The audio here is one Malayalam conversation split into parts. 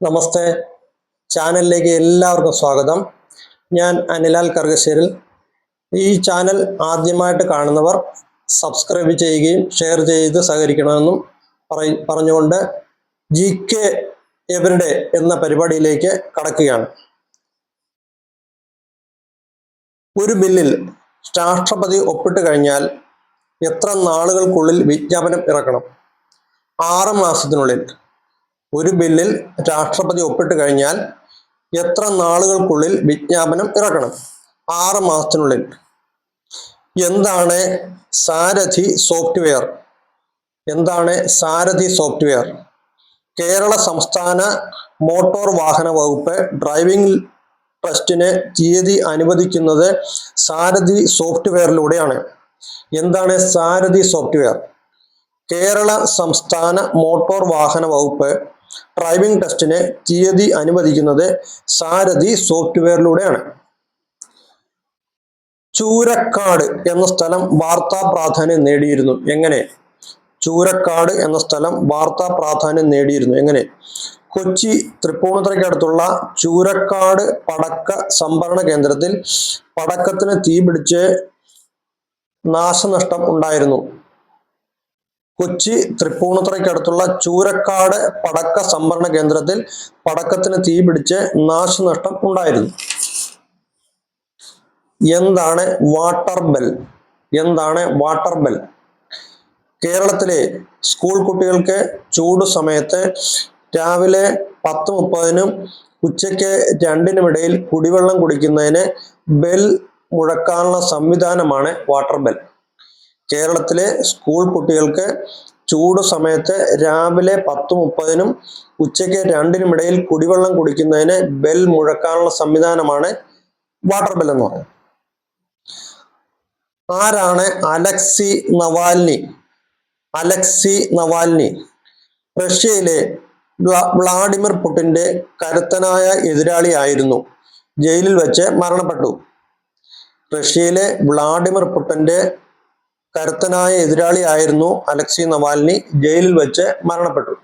നമസ്തേ, ചാനലിലേക്ക് എല്ലാവർക്കും സ്വാഗതം. ഞാൻ അനിലാൽ കർഗശ്ശേരിൽ. ഈ ചാനൽ ആദ്യമായിട്ട് കാണുന്നവർ സബ്സ്ക്രൈബ് ചെയ്യുകയും ഷെയർ ചെയ്ത് സഹകരിക്കണമെന്നും പറഞ്ഞുകൊണ്ട് GK എവരിഡേ എന്ന പരിപാടിയിലേക്ക് കടക്കുകയാണ്. ഒരു ബില്ലിൽ രാഷ്ട്രപതി ഒപ്പിട്ട് കഴിഞ്ഞാൽ എത്ര നാളുകൾക്കുള്ളിൽ വിജ്ഞാപനം ഇറക്കണം? 6 മാസത്തിനുള്ളിൽ. ഒരു ബില്ലിൽ രാഷ്ട്രപതി ഒപ്പിട്ട് കഴിഞ്ഞാൽ എത്ര നാളുകൾക്കുള്ളിൽ വിജ്ഞാപനം ഇറക്കണം? 6 മാസത്തിനുള്ളിൽ. എന്താണ് സാരഥി സോഫ്റ്റ്വെയർ? എന്താണ് സാരഥി സോഫ്റ്റ്വെയർ? കേരള സംസ്ഥാന മോട്ടോർ വാഹന വകുപ്പ് ഡ്രൈവിംഗ് ടെസ്റ്റിന് തീയതി അനുവദിക്കുന്നത് സാരഥി സോഫ്റ്റ്വെയറിലൂടെയാണ്. എന്താണ് സാരഥി സോഫ്റ്റ്വെയർ? കേരള സംസ്ഥാന മോട്ടോർ വാഹന വകുപ്പ് ഡ്രൈവിംഗ് ടെസ്റ്റിന് തീയതി അനുവദിക്കുന്നത് സാരഥി സോഫ്റ്റ്വെയറിലൂടെയാണ്. ചൂരക്കാട് എന്ന സ്ഥലം വാർത്താ പ്രാധാന്യം നേടിയിരുന്നു. എങ്ങനെ? ചൂരക്കാട് എന്ന സ്ഥലം വാർത്താ പ്രാധാന്യം നേടിയിരുന്നു. എങ്ങനെ? കൊച്ചി തൃപ്പൂണിത്തുറയ്ക്കടുത്തുള്ള ചൂരക്കാട് പടക്ക സംഭരണ കേന്ദ്രത്തിൽ പടക്കത്തിന് തീപിടിച്ച് നാശനഷ്ടം ഉണ്ടായിരുന്നു. കൊച്ചി തൃപ്പൂണിത്തുറയ്ക്കടുത്തുള്ള ചൂരക്കാട് പടക്ക സംഭരണ കേന്ദ്രത്തിൽ പടക്കത്തിന് തീപിടിച്ച് നാശനഷ്ടം ഉണ്ടായിരുന്നു. എന്താണ് വാട്ടർ ബെൽ? എന്താണ് വാട്ടർ ബെൽ? കേരളത്തിലെ സ്കൂൾ കുട്ടികൾക്ക് ചൂട് സമയത്ത് രാവിലെ 10:30-നും ഉച്ചയ്ക്ക് 2-നും ഇടയിൽ കുടിവെള്ളം കുടിക്കുന്നതിന് ബെൽ മുഴക്കാനുള്ള സംവിധാനമാണ് വാട്ടർ ബെൽ. കേരളത്തിലെ സ്കൂൾ കുട്ടികൾക്ക് ചൂട് സമയത്ത് രാവിലെ 10:30-നും ഉച്ചയ്ക്ക് 2-നും ഇടയിൽ കുടിവെള്ളം കുടിക്കുന്നതിന് ബെൽ മുഴക്കാനുള്ള സംവിധാനമാണ് വാട്ടർ ബെൽ എന്ന് പറയുന്നത്. ആരാണ് അലക്സി നവാൽനി? അലക്സി നവാൽനി റഷ്യയിലെ വ്ളാഡിമിർ പുടിന്റെ കരുത്തനായ എതിരാളിയായിരുന്നു. ജയിലിൽ വെച്ച് മരണപ്പെട്ടു. റഷ്യയിലെ വ്ളാഡിമിർ പുടിന്റെ കരുത്തനായ എതിരാളിയായിരുന്നു അലക്സി നവാൽനി. ജയിലിൽ വെച്ച് മരണപ്പെട്ടു.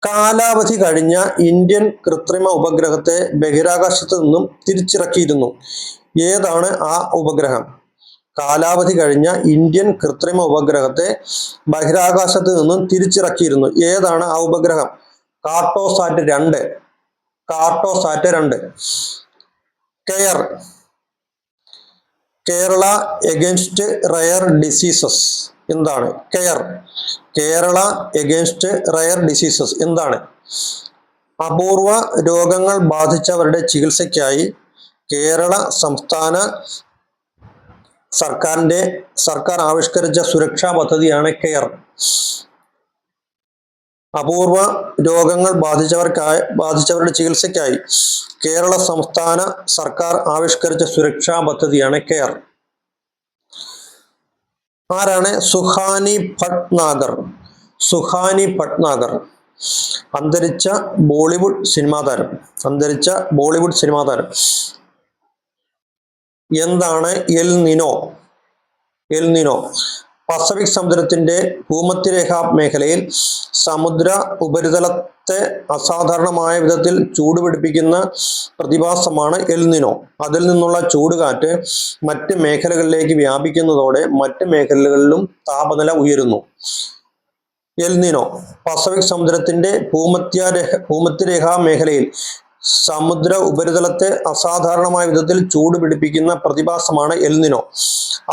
കാലാവധി കഴിഞ്ഞ ഇന്ത്യൻ കൃത്രിമ ഉപഗ്രഹത്തെ ബഹിരാകാശത്ത് നിന്നും തിരിച്ചിറക്കിയിരുന്നു. ഏതാണ് ആ ഉപഗ്രഹം? കാലാവധി കഴിഞ്ഞ ഇന്ത്യൻ കൃത്രിമ ഉപഗ്രഹത്തെ ബഹിരാകാശത്ത് നിന്നും തിരിച്ചിറക്കിയിരുന്നു. ഏതാണ് ആ ഉപഗ്രഹം? Cartosat 2. Cartosat 2. Care. Kerala against rare diseases. എന്താണ് care? Kerala against rare diseases എന്താണ്? അപൂർവ രോഗങ്ങൾ ബാധിച്ചവരുടെ ചികിത്സയ്ക്കായി കേരള സംസ്ഥാന സർക്കാർ ആവിഷ്കരിച്ച സുരക്ഷാ പദ്ധതിയാണ് കെയർ. അപൂർവ രോഗങ്ങൾ ബാധിച്ചവരുടെ ചികിത്സയ്ക്കായി കേരള സംസ്ഥാന സർക്കാർ ആവിഷ്കരിച്ച സുരക്ഷാ പദ്ധതിയാണ് കെയർ. ആരാണ് സുഹാനി ഭട്നാഗർ? സുഹാനി ഭട്നാഗർ അന്തരിച്ച ബോളിവുഡ് സിനിമാ താരം. അന്തരിച്ച ബോളിവുഡ് സിനിമാ താരം. എന്താണ് El Nino? El Nino Pacific സമുദ്രത്തിന്റെ ഭൂമധ്യരേഖാ മേഖലയിൽ സമുദ്ര ഉപരിതലത്തെ അസാധാരണമായ വിധത്തിൽ ചൂടുപിടിപ്പിക്കുന്ന പ്രതിഭാസമാണ് എൽ നിനോ. അതിൽ നിന്നുള്ള ചൂടുകാറ്റ് മറ്റ് മേഖലകളിലേക്ക് വ്യാപിക്കുന്നതോടെ മറ്റ് മേഖലകളിലും താപനില ഉയരുന്നു. എൽ നിനോ പസഫിക് സമുദ്രത്തിന്റെ ഭൂമധ്യരേഖാ മേഖലയിൽ സമുദ്ര ഉപരിതലത്തെ അസാധാരണമായ വിധത്തിൽ ചൂട് പിടിപ്പിക്കുന്ന പ്രതിഭാസമാണ് എൽ നിനോ.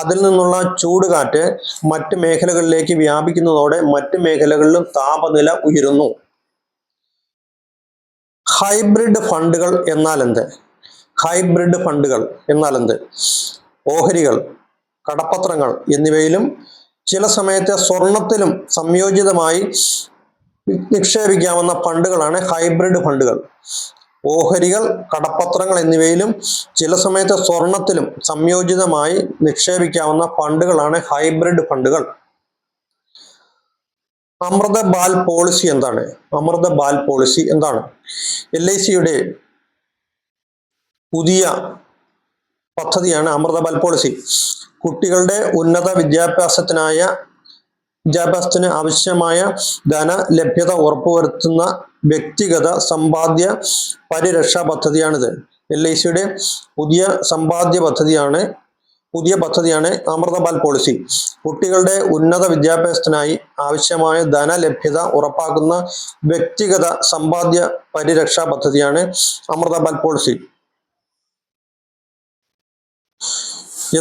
അതിൽ നിന്നുള്ള ചൂടുകാറ്റ് മറ്റ് മേഖലകളിലേക്ക് വ്യാപിക്കുന്നതോടെ മറ്റ് മേഖലകളിലും താപനില ഉയരുന്നു. ഹൈബ്രിഡ് ഫണ്ടുകൾ എന്നാൽ എന്ത്? ഹൈബ്രിഡ് ഫണ്ടുകൾ എന്നാൽ എന്ത്? ഓഹരികൾ, കടപ്പത്രങ്ങൾ എന്നിവയിലും ചില സമയത്ത് സ്വർണത്തിലും സംയോജിതമായി നിക്ഷേപിക്കാവുന്ന ഫണ്ടുകളാണ് ഹൈബ്രിഡ് ഫണ്ടുകൾ. ഓഹരികൾ, കടപ്പത്രങ്ങൾ എന്നിവയിലും ചില സമയത്ത് സ്വർണത്തിലും സംയോജിതമായി നിക്ഷേപിക്കാവുന്ന ഫണ്ടുകളാണ് ഹൈബ്രിഡ് ഫണ്ടുകൾ. അമൃത ബാൽ പോളിസി എന്താണ്? അമൃത ബാൽ പോളിസി എന്താണ്? LICയുടെ പുതിയ പദ്ധതിയാണ് അമൃത ബാൽ പോളിസി. കുട്ടികളുടെ ഉന്നത വിദ്യാഭ്യാസത്തിനായ വിദ്യാഭ്യാസത്തിന് ആവശ്യമായ ധനലഭ്യത ഉറപ്പുവരുത്തുന്ന വ്യക്തിഗത സമ്പാദ്യ പരിരക്ഷാ പദ്ധതിയാണിത്. LICയുടെ പുതിയ പദ്ധതിയാണ് അമൃത ബാൽ പോളിസി. കുട്ടികളുടെ ഉന്നത വിദ്യാഭ്യാസത്തിനായി ആവശ്യമായ ധനലഭ്യത ഉറപ്പാക്കുന്ന വ്യക്തിഗത സമ്പാദ്യ പരിരക്ഷാ പദ്ധതിയാണ് അമൃത ബാൽ പോളിസി.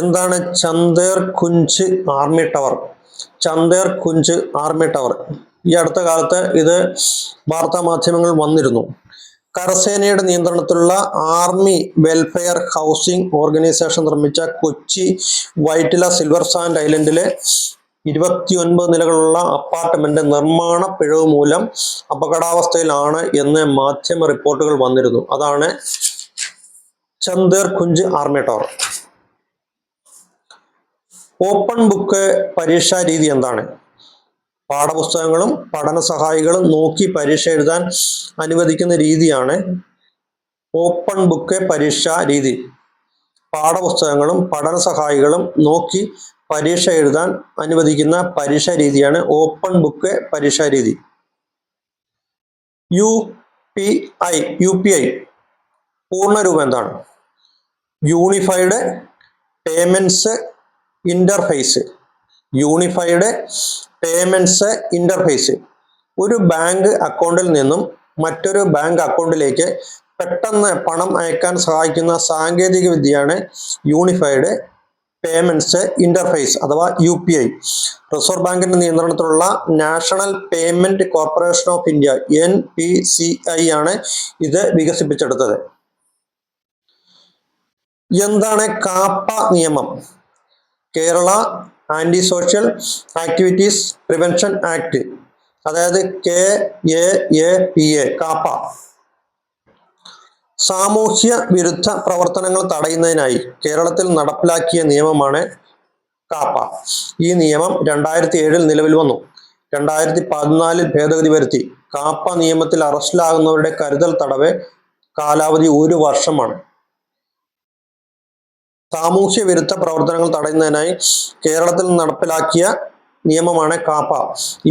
എന്താണ് Chander Kunj army tower? Chander Kunj army tower ഈ അടുത്ത കാലത്ത് ഇത് വാർത്താ മാധ്യമങ്ങളിൽ വന്നിരുന്നു. കരസേനയുടെ നിയന്ത്രണത്തിലുള്ള ആർമി വെൽഫെയർ ഹൗസിംഗ് ഓർഗനൈസേഷൻ നിർമ്മിച്ച കൊച്ചി വൈറ്റില സിൽവർ സാൻഡ് ഐലൻഡിലെ 29 നിലകളുള്ള അപ്പാർട്ട്മെന്റ് നിർമ്മാണ പിഴവ് മൂലം അപകടാവസ്ഥയിലാണ് എന്ന് മാധ്യമ റിപ്പോർട്ടുകൾ വന്നിരുന്നു. അതാണ് Chander Kunj army tower. Open book പരീക്ഷാ രീതി എന്താണ്? പാഠപുസ്തകങ്ങളും പഠന സഹായികളും നോക്കി പരീക്ഷ എഴുതാൻ അനുവദിക്കുന്ന രീതിയാണ് ഓപ്പൺ ബുക്ക് പരീക്ഷാ രീതി. പാഠപുസ്തകങ്ങളും പഠന സഹായികളും നോക്കി പരീക്ഷ എഴുതാൻ അനുവദിക്കുന്ന പരീക്ഷാ രീതിയാണ് ഓപ്പൺ ബുക്ക് പരീക്ഷാ രീതി. UPI പൂർണ്ണരൂപം എന്താണ്? Unified payments interface. Unified payments interface ഒരു ബാങ്ക് അക്കൗണ്ടിൽ നിന്നും മറ്റൊരു ബാങ്ക് അക്കൗണ്ടിലേക്ക് പെട്ടെന്ന് പണം അയക്കാൻ സഹായിക്കുന്ന സാങ്കേതിക വിദ്യയാണ് യൂണിഫൈഡ് പേയ്മെന്റ്സ് ഇന്റർഫേസ് അഥവാ UPI. റിസർവ് ബാങ്കിന്റെ നിയന്ത്രണത്തിലുള്ള national payment corporation of India NPCI ആണ് ഇത് വികസിപ്പിച്ചെടുത്തത്. എന്താണ് കാപ്പ നിയമം? Kerala anti social activities prevention act, അതായത് KAAPA കാപ്പ. സാമൂഹ്യ വിരുദ്ധ പ്രവർത്തനങ്ങൾ തടയുന്നതിനായി കേരളത്തിൽ നടപ്പിലാക്കിയ നിയമമാണ് കാപ്പ. ഈ നിയമം 2007 നിലവിൽ വന്നു. 2014 ഭേദഗതി വരുത്തി. കാപ്പ നിയമത്തിൽ അറസ്റ്റിലാകുന്നവരുടെ കരുതൽ തടവ് കാലാവധി 1 വർഷമാണ്. സാമൂഹ്യ വിരുദ്ധ പ്രവർത്തനങ്ങൾ തടയുന്നതിനായി കേരളത്തിൽ നടപ്പിലാക്കിയ നിയമമാണ് കാപ്പ.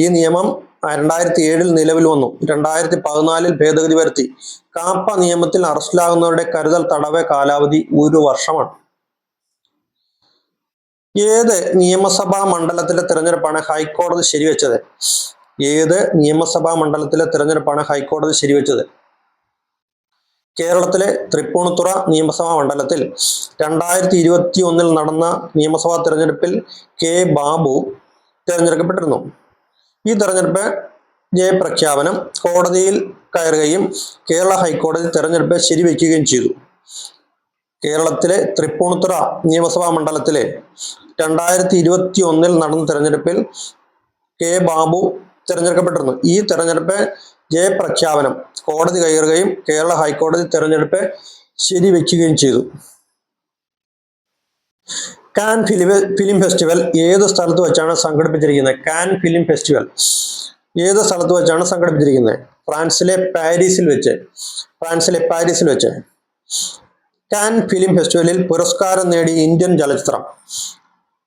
ഈ നിയമം 2007 നിലവിൽ വന്നു. 2014 ഭേദഗതി വരുത്തി. കാപ്പ നിയമത്തിൽ അറസ്റ്റിലാകുന്നവരുടെ കരുതൽ തടവ് കാലാവധി 1 വർഷമാണ്. ഏത് നിയമസഭാ മണ്ഡലത്തിലെ തിരഞ്ഞെടുപ്പാണ് ഹൈക്കോടതി ശരിവെച്ചത്? ഏത് നിയമസഭാ മണ്ഡലത്തിലെ തിരഞ്ഞെടുപ്പാണ് ഹൈക്കോടതി ശരിവെച്ചത്? കേരളത്തിലെ തൃപ്പൂണിത്തുറ നിയമസഭാ മണ്ഡലത്തിൽ 2021 നടന്ന നിയമസഭാ തിരഞ്ഞെടുപ്പിൽ K ബാബു തിരഞ്ഞെടുക്കപ്പെട്ടിരുന്നു. ഈ തെരഞ്ഞെടുപ്പ് ജയപ്രഖ്യാപനം കോടതിയിൽ കയറുകയും കേരള ഹൈക്കോടതി തെരഞ്ഞെടുപ്പ് ശരിവെക്കുകയും ചെയ്തു. കേരളത്തിലെ തൃപ്പൂണിത്തുറ നിയമസഭാ മണ്ഡലത്തിലെ 2021 നടന്ന തെരഞ്ഞെടുപ്പിൽ K ബാബു തിരഞ്ഞെടുക്കപ്പെട്ടിരുന്നു. ഈ തെരഞ്ഞെടുപ്പ് ജയപ്രഖ്യാപനം കോടതി കയറുകയും കേരള ഹൈക്കോടതി തെരഞ്ഞെടുപ്പ് ശരിവെക്കുകയും ചെയ്തു. കാൻ ഫിലിം ഫെസ്റ്റിവൽ ഏത് സ്ഥലത്ത് വെച്ചാണ് സംഘടിപ്പിച്ചിരിക്കുന്നത്? കാൻ ഫിലിം ഫെസ്റ്റിവൽ ഏത് സ്ഥലത്ത് വെച്ചാണ് സംഘടിപ്പിച്ചിരിക്കുന്നത്? ഫ്രാൻസിലെ പാരീസിൽ വെച്ച്. കാൻ ഫിലിം ഫെസ്റ്റിവലിൽ പുരസ്കാരം നേടിയ ഇന്ത്യൻ ചലച്ചിത്രം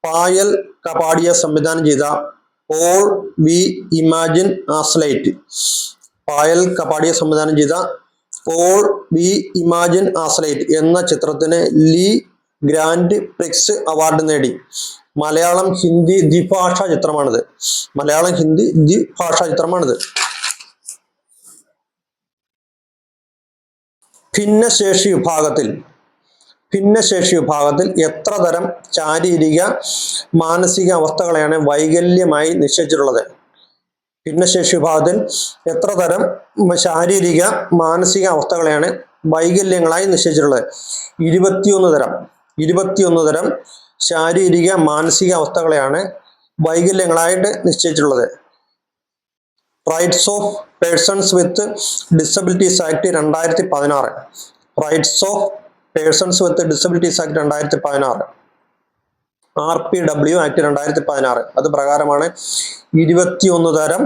പായൽ കപാടിയ സംവിധാനം ചെയ്ത all we imagine as light. Payal Kapadia സംവിധാനം ചെയ്ത all we imagine as light എന്ന ചിത്രത്തിന് ലീ ഗ്രാൻഡ് പ്രിക്സ് അവാർഡ് നേടി. മലയാളം ഹിന്ദി ദ്വിഭാഷാ ചിത്രമാണിത്. ഭിന്നശേഷി വിഭാഗത്തിൽ എത്ര തരം ശാരീരിക മാനസിക അവസ്ഥകളെയാണ് വൈകല്യമായി നിശ്ചയിച്ചിട്ടുള്ളത്? ഭിന്നശേഷി വിഭാഗത്തിൽ എത്ര തരം ശാരീരിക മാനസിക അവസ്ഥകളെയാണ് വൈകല്യങ്ങളായി നിശ്ചയിച്ചിട്ടുള്ളത്? 21 തരം ശാരീരിക മാനസിക അവസ്ഥകളെയാണ് വൈകല്യങ്ങളായിട്ട് നിശ്ചയിച്ചിട്ടുള്ളത്. Rights of persons with disabilities act 2016. Rights of persons with disabilities act 2016. RPW act 2016. അത് പ്രകാരമാണ് 21 തരം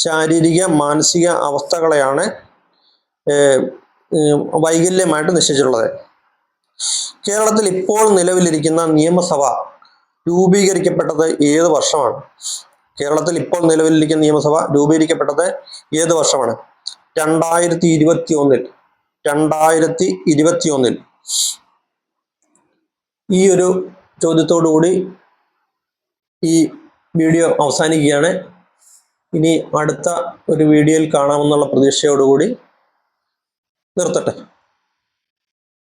ശാരീരിക മാനസിക അവസ്ഥകളെയാണ് വൈകല്യമായിട്ട് നിശ്ചയിച്ചിട്ടുള്ളത്. കേരളത്തിൽ ഇപ്പോൾ നിലവിലിരിക്കുന്ന നിയമസഭ രൂപീകരിക്കപ്പെട്ടത് ഏത് വർഷമാണ്? കേരളത്തിൽ ഇപ്പോൾ നിലവിലിരിക്കുന്ന നിയമസഭ രൂപീകരിക്കപ്പെട്ടത് ഏത് വർഷമാണ്? 2021. 2021. ഈ ഒരു ചോദ്യത്തോടു കൂടി ഈ വീഡിയോ അവസാനിക്കുകയാണ്. ഇനി അടുത്ത ഒരു വീഡിയോയിൽ കാണാമെന്നുള്ള പ്രതീക്ഷയോടുകൂടി നിർത്തട്ടെ.